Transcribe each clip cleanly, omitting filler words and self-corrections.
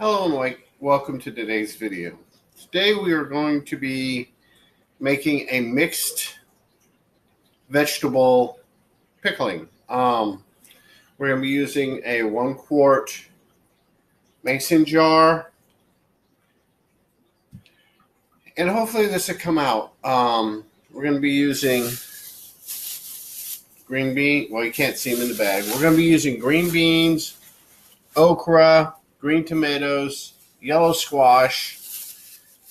Hello and welcome to today's video. Today we are going to be making a mixed vegetable pickling. We're going to be using a 1-quart mason jar, and hopefully this will come out. We're going to be using green bean. Well, you can't see them in the bag. We're going to be using green beans, okra, green tomatoes, yellow squash,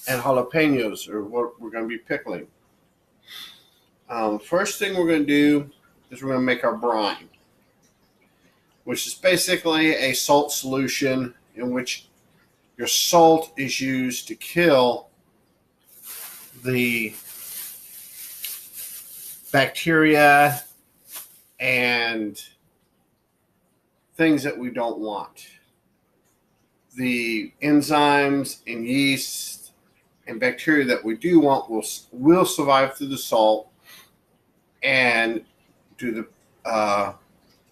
and jalapenos are what we're going to be pickling. First thing we're going to do is we're going to make our brine, which is basically a salt solution in which your salt is used to kill the bacteria and things that we don't want. The enzymes and yeast and bacteria that we do want will survive through the salt and do the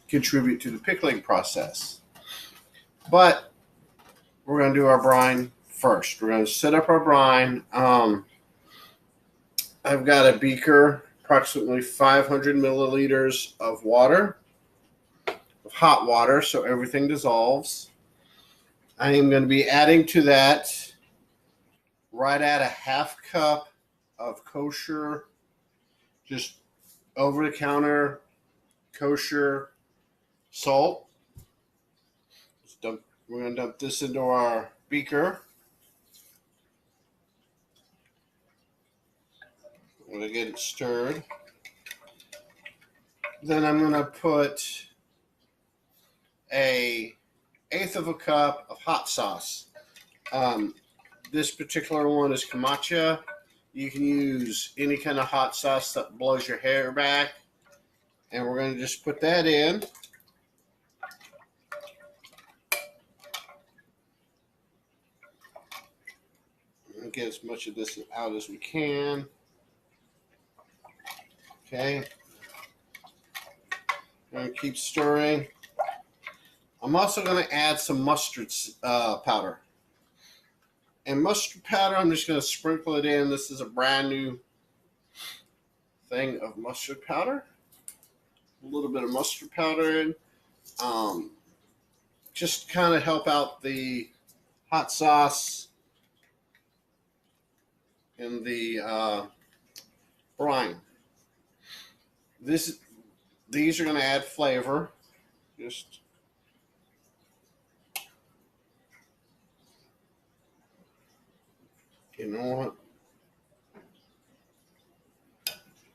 contribute to the pickling process. But we're going to do our brine first. We're going to set up our brine. I've got a beaker, approximately 500 milliliters of water, of hot water, so everything dissolves. I am going to be adding to that right at a half cup of kosher, just over-the-counter kosher salt. We're going to dump this into our beaker. I'm going to get it stirred. Then I'm going to put an eighth of a cup of hot sauce. This particular one is kombucha. You can use any kind of hot sauce that blows your hair back. And we're going to just put that in. And get as much of this out as we can. Okay. I'm going to keep stirring. I'm also going to add some mustard powder. And mustard powder, I'm just going to sprinkle it in. This is a brand new thing of mustard powder. A little bit of mustard powder in. Just kind of help out the hot sauce and the brine. These are going to add flavor. Just you know what?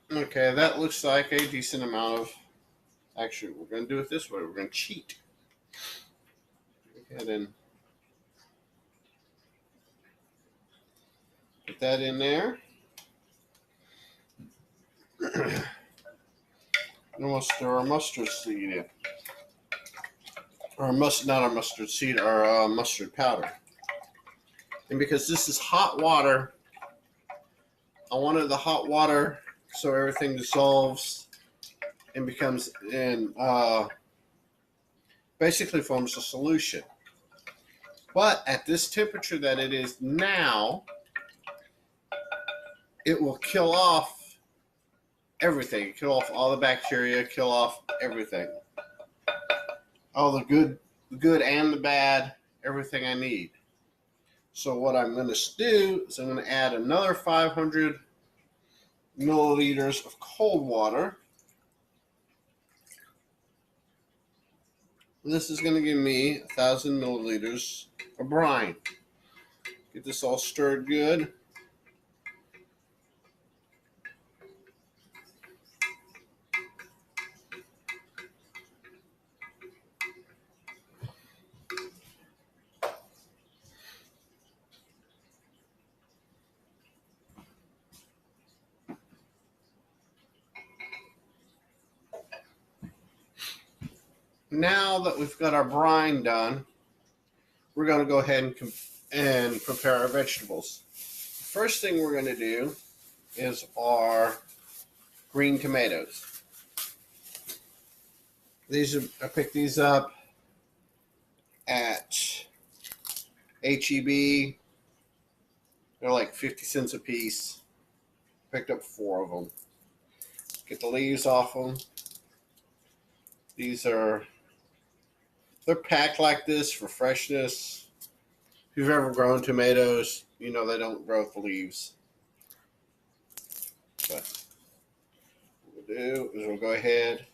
Okay, that looks like a decent amount of. Actually, we're going to do it this way. We're going to cheat. Go ahead and put that in there. And we'll stir our mustard seed in. Not our mustard seed, our mustard powder. And because this is hot water, I wanted the hot water so everything dissolves and becomes basically forms a solution. But at this temperature that it is now, it will kill off everything. Kill off all the bacteria, kill off everything. All the good and the bad, everything I need. So what I'm going to do is I'm going to add another 500 milliliters of cold water. This is going to give me 1,000 milliliters of brine. Get this all stirred good. Now that we've got our brine done, we're going to go ahead and prepare our vegetables. The first thing we're going to do is our green tomatoes. I picked these up at HEB. They're like 50 cents a piece. Picked up 4 of them. Get the leaves off them. They're packed like this for freshness. If you've ever grown tomatoes, you know they don't grow with the leaves. But what we'll do is we'll go ahead.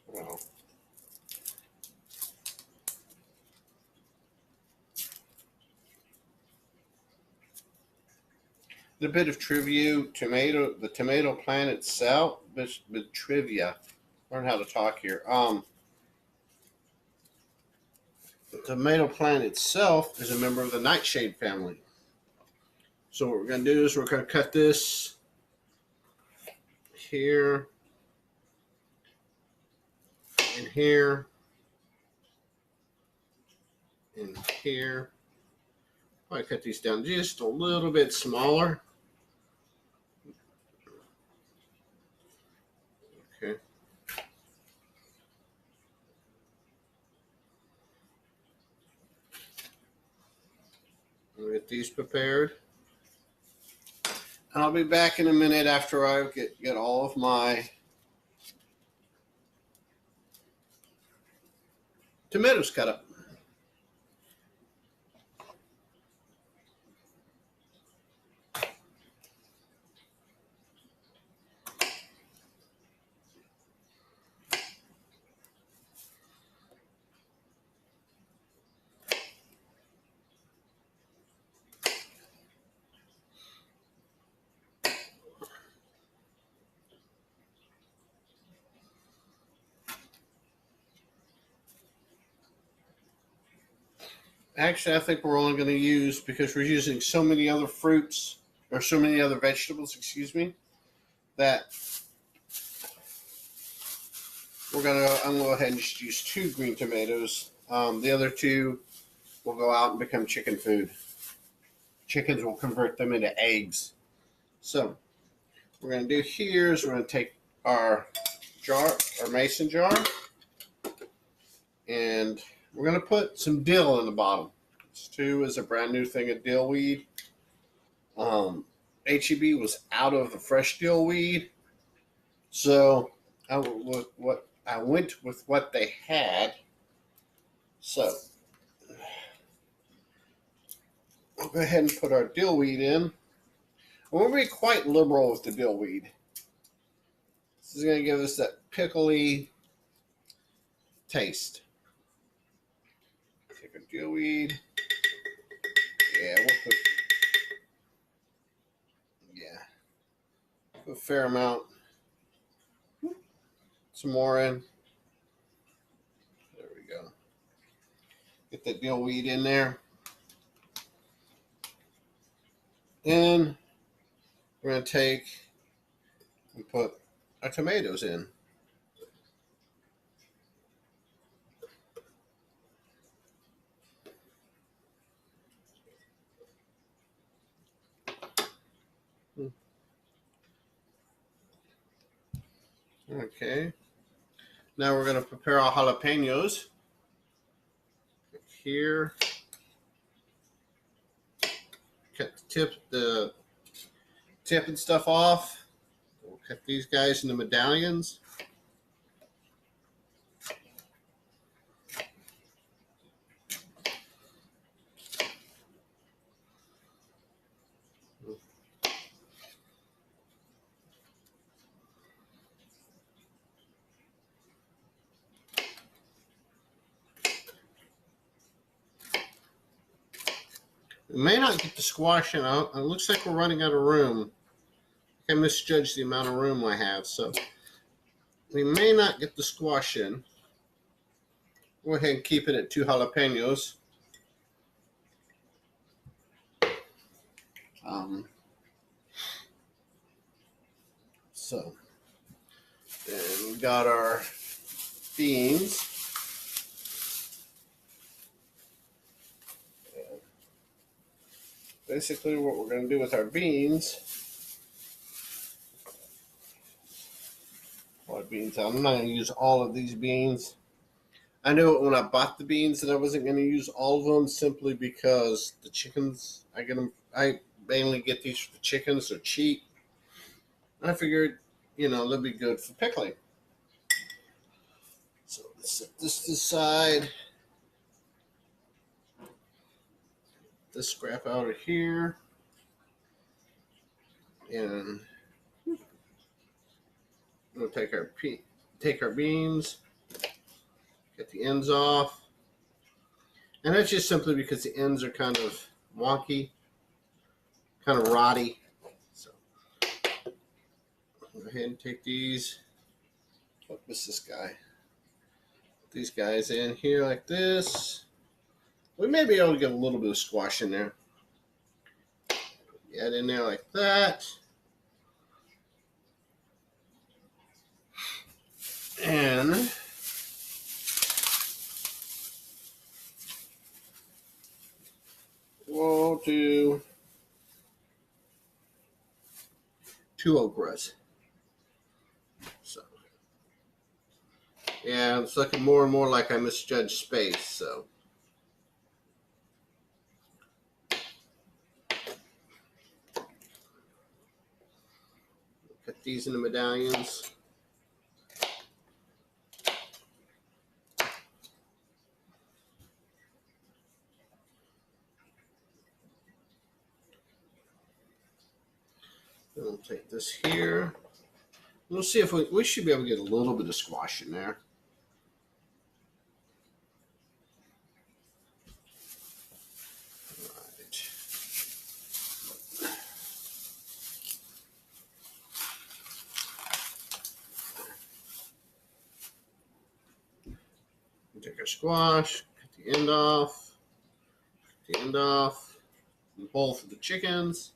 Well, a bit of trivia: the tomato plant itself. Bit trivia. Learn how to talk here. The tomato plant itself is a member of the nightshade family. So what we're going to do is we're going to cut this here and here and here. I cut these down just a little bit smaller. Okay. I'll get these prepared. And I'll be back in a minute after I get all of my tomatoes cut up. Actually, I think we're only going to use, because we're using so many other fruits, or so many other vegetables, excuse me, that I'm going to go ahead and just use 2 green tomatoes. The other 2 will go out and become chicken food. Chickens will convert them into eggs. So, what we're going to do here is we're going to take our mason jar, and we're going to put some dill in the bottom. This too is a brand new thing of dill weed. HEB was out of the fresh dill weed, so I went with what they had. So we'll go ahead and put our dill weed in. We'll be quite liberal with the dill weed. This is going to give us that pickly taste. Take our dill weed. We'll put a fair amount. Some more in. There we go. Get that dill weed in there. Then we're going to take and put our tomatoes in. Okay. Now we're going to prepare our jalapenos. Here. Cut the tip and stuff off. We'll cut these guys into medallions. We may not get the squash in. It looks like we're running out of room. I misjudged the amount of room I have, so we may not get the squash in. Go ahead and keep it at 2 jalapenos. So, and we got our beans. Basically, what we're going to do with our beans, I'm not going to use all of these beans. I knew when I bought the beans that I wasn't going to use all of them simply because the chickens, I mainly get these for the chickens. They're cheap. And I figured, they'll be good for pickling. So let's set this aside. This scrap out of here. And we'll take our beans, get the ends off. And that's just simply because the ends are kind of wonky, kind of rotty. So go ahead and take these. What was this guy? Put these guys in here like this. We may be able to get a little bit of squash in there. Add in there like that. And we'll do 2 okras. So, yeah, it's looking more and more like I misjudged space. So, cut these into medallions. Then we'll take this here. We'll see if we should be able to get a little bit of squash in there. Take our squash, cut the end off, and both of the chickens.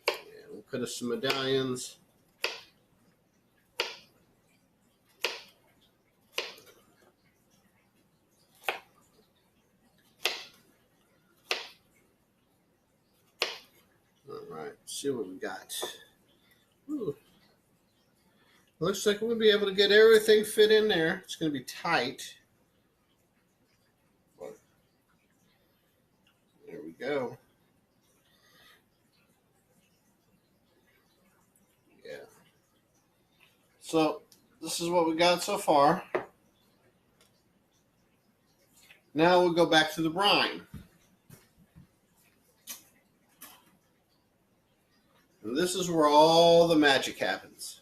And we'll cut us some medallions. All right, see what we got. Ooh. Looks like we'll be able to get everything fit in there. It's going to be tight. There we go. Yeah. So this is what we got so far. Now we'll go back to the brine. And this is where all the magic happens.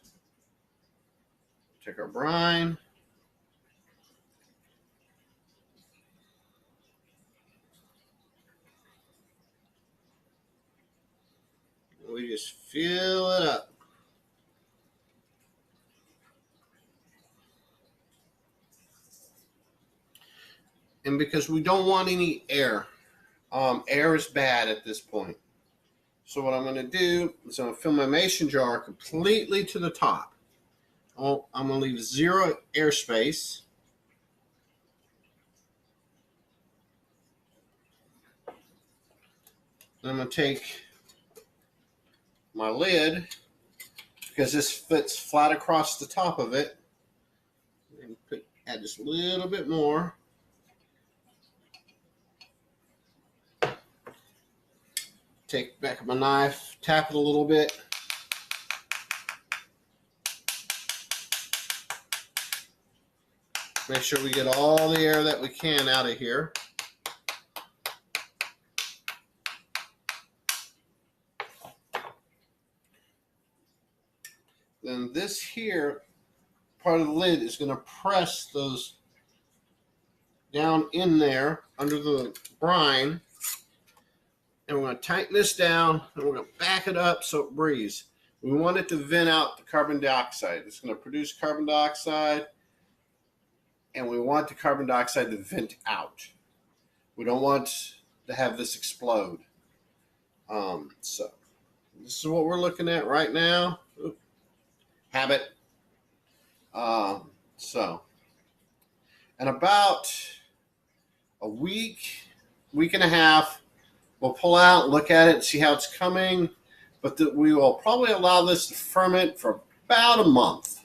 Take our brine. We just fill it up. And because we don't want any air, air is bad at this point. So what I'm going to do is I'm going to fill my mason jar completely to the top. I'm going to leave 0 airspace. I'm going to take my lid, because this fits flat across the top of it, and add just a little bit more. Take back my knife, tap it a little bit. Make sure we get all the air that we can out of here. Then this here part of the lid is going to press those down in there under the brine. And we're going to tighten this down, and we're going to back it up so it breathes. We want it to vent out the carbon dioxide. It's going to produce carbon dioxide, and we want the carbon dioxide to vent out. We don't want to have this explode. So this is what we're looking at right now. Oop. Habit. So in about a week and a half, we'll pull out, look at it, see how it's coming. But we will probably allow this to ferment for about a month,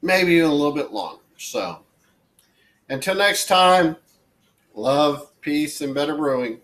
maybe even a little bit longer. So Until next time, love, peace, and better brewing.